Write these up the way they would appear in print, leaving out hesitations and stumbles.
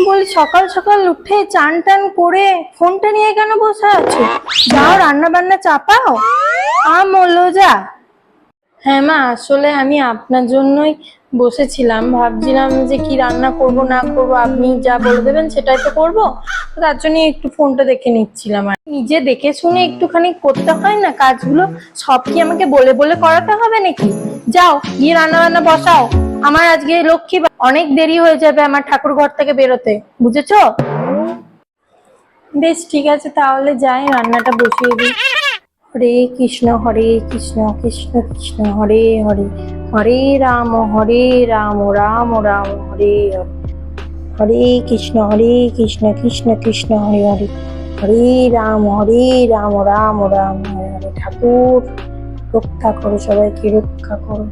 বলি সকাল সকাল উঠে চান টান করে ফোনটা নিয়ে কেন বসে আছো? যাও রান্না বান্না চাপাও। বললো যা। হ্যাঁ মা, আসলে আমি আপনার জন্যই বসেছিলাম, ভাবছিলাম যে কি রান্না করব না করব, আপনি যা বলে দেবেন সেটাই তো করবো। তার জন্য একটু ফোনটা দেখে নিচ্ছিলাম। আর নিজে দেখে শুনে একটুখানি করতে হয় না কাজগুলো? সব কি আমাকে বলে বলে করাতে হবে নাকি? যাও গিয়ে রান্না বান্না বসাও। আমার আজকে লক্ষ্মী, অনেক দেরি হয়ে যাবে আমার ঠাকুর ঘর থেকে বেরোতে, বুঝেছো? বেশ ঠিক আছে, তাহলে যাই, রান্নাটা বসিয়ে দিই। হরে কৃষ্ণ কৃষ্ণ কৃষ্ণ হরে হরে, হরে রাম রাম রাম হরে হরে, হরে কৃষ্ণ কৃষ্ণ কৃষ্ণ হরে হরে, হরে রাম রাম রাম হরে হরে। ঠাকুর রক্ষা করো, সবাইকে রক্ষা করো।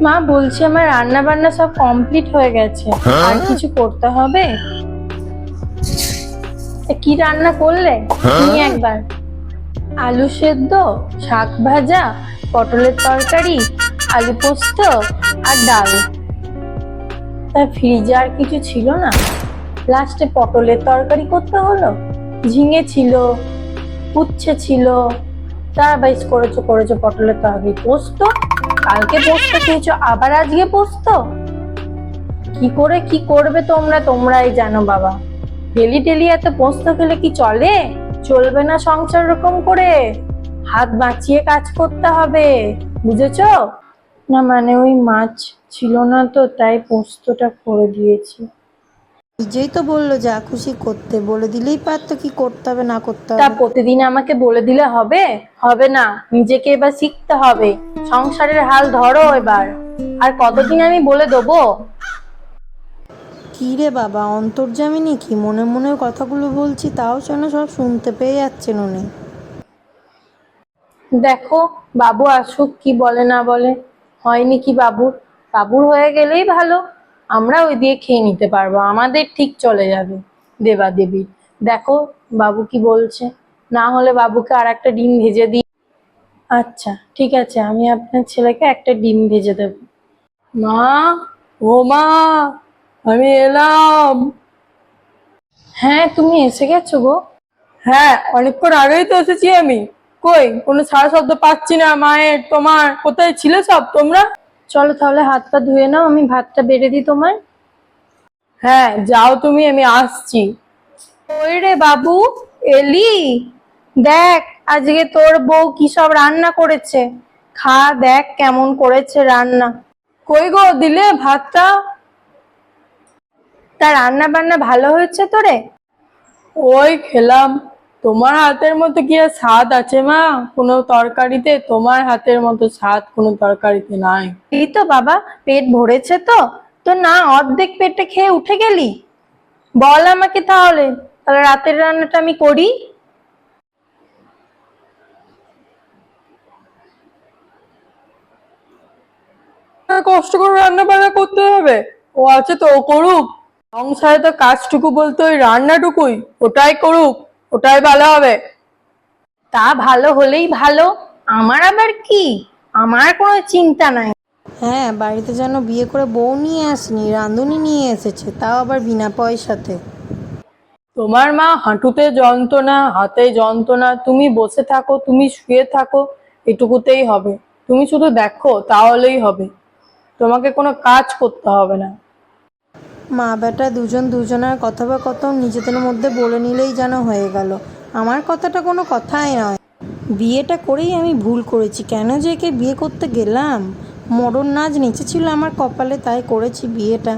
মা বলছি আমার রান্না বান্না সব কমপ্লিট হয়ে গেছে, আর কিছু করতে হবে? কি রান্না করলে তুমি একবার? আলু সেদ্ধ, শাক ভাজা, পটলের তরকারি, আলু পোস্ত আর ডাল। তার ফ্রিজে আর কিছু ছিল না? লাস্টে পটলের তরকারি করতে হলো। ঝিঙে ছিল, উচ্ছে ছিল, তা বেশ করেছো পটলের তরকারি। পোস্ত, কালকে পোস্ত খেয়েছো, আবার আজকে পোস্ত? কি করে কি করবে তোমরাই জানো বাবা। ডেলি ডেলি এত পোস্ত খেলে কি চলবে না সংসার এরকম করে। হাত বাঁচিয়ে কাজ করতে হবে, বুঝেছো? না মানে ওই মাছ ছিল না তো, তাই পোস্তটা করে দিয়েছি। নিজেই তো বললো যা খুশি করতে, বলে দিলেই পারতো কি করতে হবে না করতে তা হবে। প্রতিদিন আমাকে বলে দিলে হবে? হবে না, নিজেকে এবার শিখতে হবে। সংসারের হাল ধরো এবার। আর কতদিন আমি বলে দেবো? কি রে বাবা, অন্তর্যামিনী কি মনে মনে কথাগুলো বলছি, তাও যেন সব শুনতে পেয়ে যাচ্ছেন উনি। দেখো বাবু আসুক, কি বলে না বলে। হয়নি কি বাবুর হয়ে গেলেই ভালো, আমরা ওই দিয়ে খেয়ে নিতে পারবো, আমাদের ঠিক চলে যাবে দেবা দেবী। দেখো বাবু কি বলছে, না হলে বাবুকে আর একটা ডিম ভেজে দিই। আচ্ছা ঠিক আছে, আমি আপনার ছেলেকে একটা ডিম ভেজে দেবো। মা, ও মা, আমি এলাম। হ্যাঁ তুমি এসে গেছো গো? হ্যাঁ অনেকক্ষণ আগেই তো এসেছি আমি। কই কোনো সাড়া শব্দ পাচ্ছি না মায়ের, তোমার কোথায় ছিলে সব তোমরা? চলো তাহলে হাত পা ধুয়ে নাও, আমি ভাতটা বেড়ে দিই তোমার। হ্যাঁ যাও তুমি, আমি আসছি। ওই রে বাবু, এলি? দেখ আজকে তোর বউ কি সব রান্না করেছে, খা দেখ কেমন করেছে রান্না। কই গো দিলে ভাতটা? তা রান্না বান্না ভালো হয়েছে তোরে? ওই খেলাম। তোমার হাতের মতো কি আর স্বাদ আছে মা কোনো তরকারিতে? তোমার হাতের মতো স্বাদ কোনো তরকারিতে নাই। এই তো বাবা, পেট ভরেছে তো? তো না অর্ধেক পেটে খেয়ে উঠে গেলি? বল আমাকে তাহলে, রাতের রান্নাটা আমি করি। কষ্ট করে রান্না বান্না করতে হবে? ও আছে তো, ও করুক। সংসারে তো কাজটুকু বলতে ওই রান্নাটুকুই, ওটাই করুক, ওটাই ভালো হবে। তা ভালো হলেই ভালো, আমার আবার কি, আমার কোনো চিন্তা নাই। হ্যাঁ, বাড়িতে যেন বিয়ে করে বউ নিয়ে আসনি, রাঁধুনি নিয়ে এসেছে, তাও আবার বিনা পয়সাতে। তোমার মা হাঁটুতে যন্ত্রণা, হাতে যন্ত্রণা, তুমি বসে থাকো, তুমি শুয়ে থাকো, এটুকুতেই হবে। তুমি শুধু দেখো তাহলেই হবে, তোমাকে কোনো কাজ করতে হবে না। মা বেটা দুজন দুজনের কথোপকথন নিজেদের মধ্যে বলে নিলেই যেন হয়ে গেল। আমার কথাটা কোনো কথাই নয়। বিয়েটা করেই আমি ভুল করেছি, কেন যে একে বিয়ে করতে গেলাম। মরণ নাজ নেচেছিল আমার কপালে, তাই করেছি বিয়েটা।